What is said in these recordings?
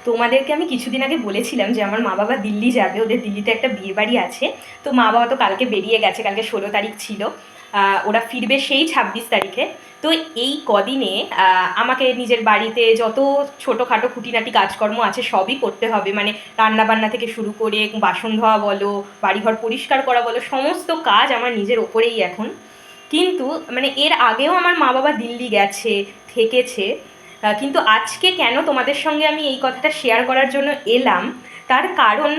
তোমাদেরকে আমি কিছুদিন আগে বলেছিলাম যে আমার মা বাবা দিল্লি যাবে, ওদের দিল্লিতে একটা বিয়ে বাড়ি আছে। তো মা বাবা তো কালকে বেরিয়ে গেছে, কালকে 16 তারিখ ছিল। ওরা ফিরবে সেই 26 তারিখে। তো এই কদিনে আমাকে নিজের বাড়িতে যত ছোটোখাটো খুঁটিনাটি কাজকর্ম আছে সবই করতে হবে, মানে রান্না বান্না থেকে শুরু করে বাসন ধোয়া বলো, বাড়িঘর পরিষ্কার করা বলো, সমস্ত কাজ আমার নিজের ওপরেই এখন। কিন্তু মানে এর আগেও আমার মা বাবা দিল্লি গেছে, থেকেছে। কিন্তু আজকে কেন তোমাদের সঙ্গে আমি এই কথাটা শেয়ার করার জন্য এলাম, তার কারণ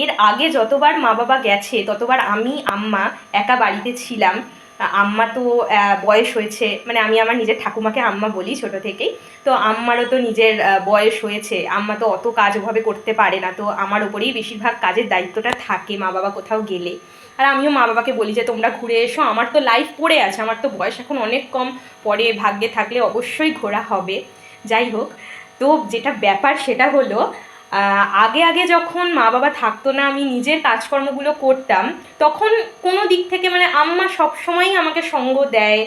এর আগে যতবার মা বাবা গেছে ততবার আমি আম্মা একা বাড়িতে ছিলাম। আম্মা তো বয়স হয়েছে, মানে আমি আমার নিজের ঠাকুমাকে আম্মা বলি ছোটো থেকেই। তো আম্মারও তো নিজের বয়স হয়েছে, আম্মা তো অত কাজ ওভাবে করতে পারে না, তো আমার ওপরেই বেশিরভাগ কাজের দায়িত্বটা থাকে মা বাবা কোথাও গেলে। আর আমিও মা বাবাকে বলি যে তোমরা ঘুরে এসো, আমার তো লাইফ পড়ে আছে, আমার তো বয়স এখন অনেক কম, পরে ভাগ্যে থাকলে অবশ্যই ঘোরা হবে। যাই হোক, তো যেটা ব্যাপার সেটা হলো, আগে আগে যখন মা বাবা থাকতো না, আমি নিজের কাজকর্মগুলো করতাম, তখন কোনো দিক থেকে মানে আম্মা সবসময়ই আমাকে সঙ্গ দেয়।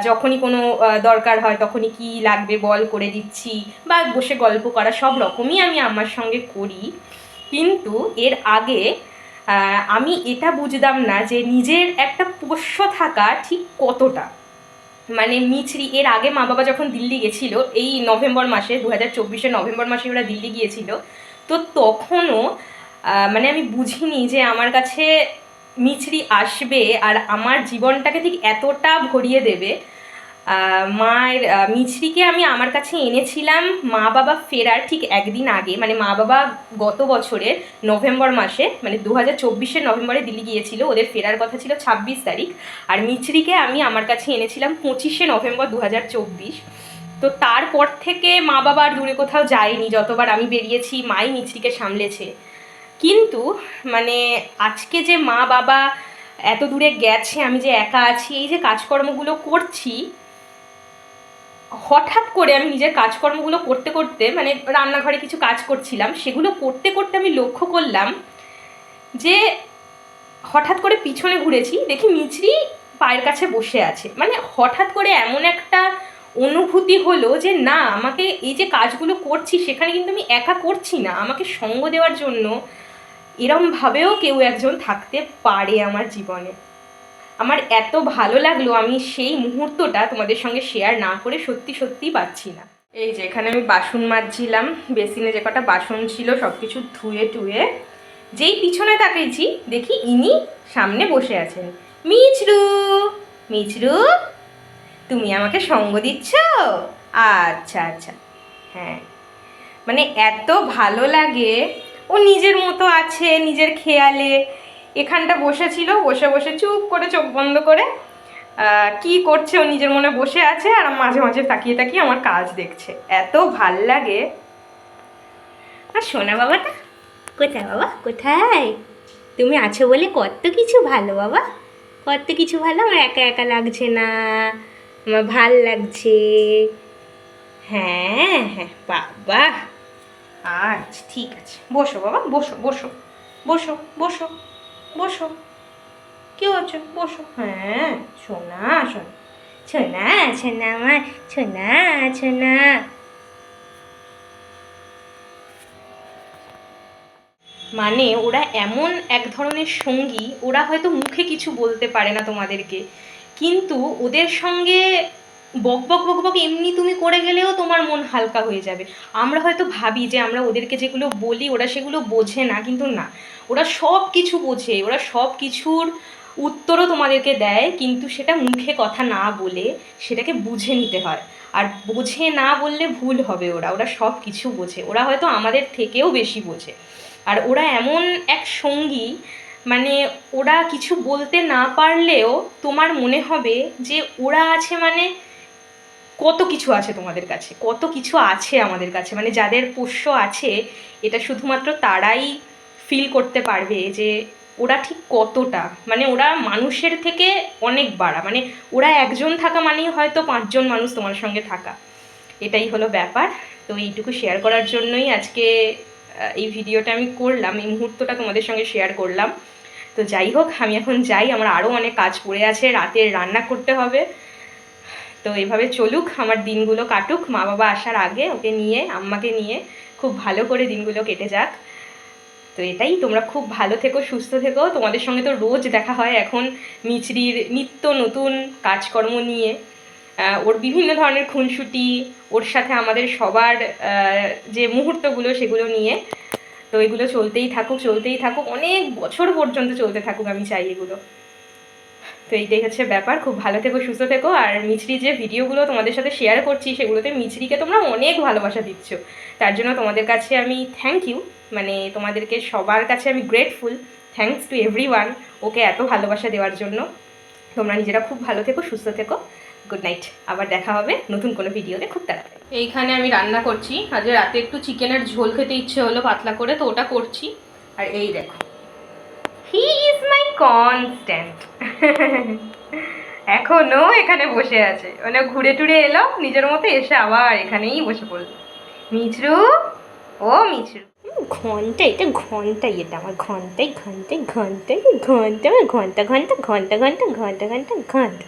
যখনই কোনো দরকার হয় তখনই কি লাগবে বল, করে দিচ্ছি, বা বসে গল্প করা, সব রকমই আমি আম্মার সঙ্গে করি। কিন্তু এর আগে আমি এটা বুঝতাম না যে নিজের একটা পোষ্য থাকা ঠিক কতটা। মানে মিছরি এর আগে মা বাবা যখন দিল্লি গেছিলো, এই নভেম্বর মাসে 2024-এর নভেম্বর মাসে ওরা দিল্লি গিয়েছিল। তো তখনও মানে আমি বুঝিনি যে আমার কাছে মিছরি আসবে আর আমার জীবনটাকে ঠিক এতটা ভরিয়ে দেবে। মায়ের মিছরিকে আমি আমার কাছে এনেছিলাম মা বাবা ফেরার ঠিক একদিন আগে, মানে মা বাবা গত বছরের নভেম্বর মাসে, মানে 2024-এর নভেম্বরে দিল্লি গিয়েছিল, ওদের ফেরার কথা ছিল 26 তারিখ। আর মিছরিকে আমি আমার কাছে এনেছিলাম 25শে নভেম্বর 2024। তো তারপর থেকে মা বাবা আর দূরে কোথাও যায়নি, যতবার আমি বেরিয়েছি মাই মিছরিকে সামলেছে। কিন্তু মানে আজকে যে মা বাবা এত দূরে গেছে, আমি যে একা আছি, এই যে কাজকর্মগুলো করছি, হঠাৎ করে আমি নিজের কাজকর্মগুলো করতে করতে, মানে রান্নাঘরে কিছু কাজ করছিলাম, সেগুলো করতে করতে আমি লক্ষ্য করলাম যে হঠাৎ করে পিছনে ঘুরেছি, দেখি মিছরি পায়ের কাছে বসে আছে। মানে হঠাৎ করে এমন একটা অনুভূতি হলো যে না, আমাকে এই যে কাজগুলো করছি সেখানে কিন্তু আমি একা করছি না, আমাকে সঙ্গ দেওয়ার জন্য এরমভাবেও কেউ একজন থাকতে পারে আমার জীবনে। আমার এত ভালো লাগলো, আমি সেই মুহূর্তটা তোমাদের সঙ্গে শেয়ার না করে সত্যি সত্যিই পাচ্ছি না। এই যে এখানে আমি বাসন মাজছিলাম, বেসিনে যে কটা বাসন ছিল সব কিছু ধুয়ে টুয়ে যেই পিছনে তাকিয়েছি, দেখি ইনি সামনে বসে আছেন। মিছরু, মিছরু, তুমি আমাকে সঙ্গ দিচ্ছ? আচ্ছা আচ্ছা, হ্যাঁ। মানে এত ভালো লাগে, ও নিজের মতো আছে, নিজের খেয়ালে এখানটা বসেছিল, বসে বসে চুপ করে চোখ বন্ধ করে কি করছে, ও নিজের মনে বসে আছে আর মাঝে মাঝে তাকিয়ে তাকিয়ে আমার কাজ দেখছে। এত ভাল লাগে। আর সোনা বাবাটা কোথায়? বাবা কোথায়? তুমি আছো বলে কত কিছু ভালো বাবা, কত কিছু ভালো। আমার একা একা লাগছে না, আমার ভাল লাগছে। হ্যাঁ হ্যাঁ বাবা, আচ্ছা ঠিক আছে, বসো বাবা, বসো বসো বসো বসো বসো, কি হচ্ছে, বসো। হ্যাঁ সোনা, সোনা সোনা, সোনা আমার সোনা, সোনা। মানে ওরা এমন এক ধরনের সঙ্গী, ওরা হয়তো মুখে কিছু বলতে পারে না তোমাদেরকে, কিন্তু ওদের সঙ্গে বক বক বক বক এমনি তুমি করে গেলেও তোমার মন হালকা হয়ে যাবে। আমরা হয়তো ভাবি যে আমরা ওদেরকে যেগুলো বলি ওরা সেগুলো বোঝে না, কিন্তু না, ওরা সব কিছু বোঝে, ওরা সব কিছুর উত্তরও তোমাদেরকে দেয়, কিন্তু সেটা মুখে কথা না বলে সেটাকে বুঝে নিতে হয়। আর বোঝে না বললে ভুল হবে, ওরা ওরা সব কিছু বোঝে, ওরা হয়তো আমাদের থেকেও বেশি বোঝে। আর ওরা এমন এক সঙ্গী, মানে ওরা কিছু বলতে না পারলেও তোমার মনে হবে যে ওরা আছে, মানে কত কিছু আছে তোমাদের কাছে, কত কিছু আছে আমাদের কাছে, মানে যাদের পোষ্য আছে এটা শুধুমাত্র তারাই ফিল করতে পারবে যে ওরা ঠিক কতটা, মানে ওরা মানুষের থেকে অনেক বাড়া, মানে ওরা একজন থাকা মানেই হয়তো 5জন মানুষ তোমার সঙ্গে থাকা। এটাই হলো ব্যাপার। তো এইটুকু শেয়ার করার জন্যই আজকে এই ভিডিওটা আমি করলাম, এই মুহূর্তটা তোমাদের সঙ্গে শেয়ার করলাম। তো যাই হোক, আমি এখন যাই, আমার আরও অনেক কাজ পড়ে আছে, রাতের রান্না করতে হবে। তো এভাবে চলুক, আমার দিনগুলো কাটুক, মা বাবা আসার আগে ওকে নিয়ে, আম্মাকে নিয়ে খুব ভালো করে দিনগুলো কেটে যাক। তো এটাই, তোমরা খুব ভালো থেকো, সুস্থ থেকো। তোমাদের সঙ্গে তো রোজ দেখা হয় এখন মিছরির নিত্য নতুন কাজকর্ম নিয়ে, ওর বিভিন্ন ধরনের খুনসুটি, ওর সাথে আমাদের সবার যে মুহূর্তগুলো সেগুলো নিয়ে। তো এগুলো চলতেই থাকুক, চলতেই থাকুক, অনেক বছর পর্যন্ত চলতে থাকুক, আমি চাই এগুলো। তো এইটাই হচ্ছে ব্যাপার। খুব ভালো থেকো, সুস্থ থেকো। আর মিছরি যে ভিডিওগুলো তোমাদের সাথে শেয়ার করছি সেগুলোতে মিছরিকে তোমরা অনেক ভালোবাসা দিচ্ছ, তার জন্য তোমাদের কাছে আমি থ্যাংক ইউ, মানে তোমাদেরকে সবার কাছে আমি গ্রেটফুল। থ্যাঙ্কস টু এভরিওয়ান ওকে এত ভালোবাসা দেওয়ার জন্য। তোমরা নিজেরা খুব ভালো থেকো, সুস্থ থেকো। Good night. আবার দেখা হবে নতুন কোনো ভিডিওতে খুব তাড়াতাড়ি। এইখানে আমি রান্না করছি, আজ রাতে একটু চিকেনের ঝোল খেতে ইচ্ছে হলো পাতলা করে, তো ওটা করছি। আর এই দেখো, হি ইজ মাই কনস্ট্যান্ট। এখনো এখানে বসে আছে, মানে ঘুরে টুরে এলো নিজের মতো, এসে আবার এখানেই বসে পড়লো। মিছরু, ও মিছরু, ঘন্টা, এটা ঘন্টাই, এটা আমার ঘন্টাই ঘন্টাই ঘন্টাই ঘন্টা, আমার ঘন্টা ঘন্টা ঘন্টা ঘন্টা ঘন্টা ঘন্টা ঘন্টা।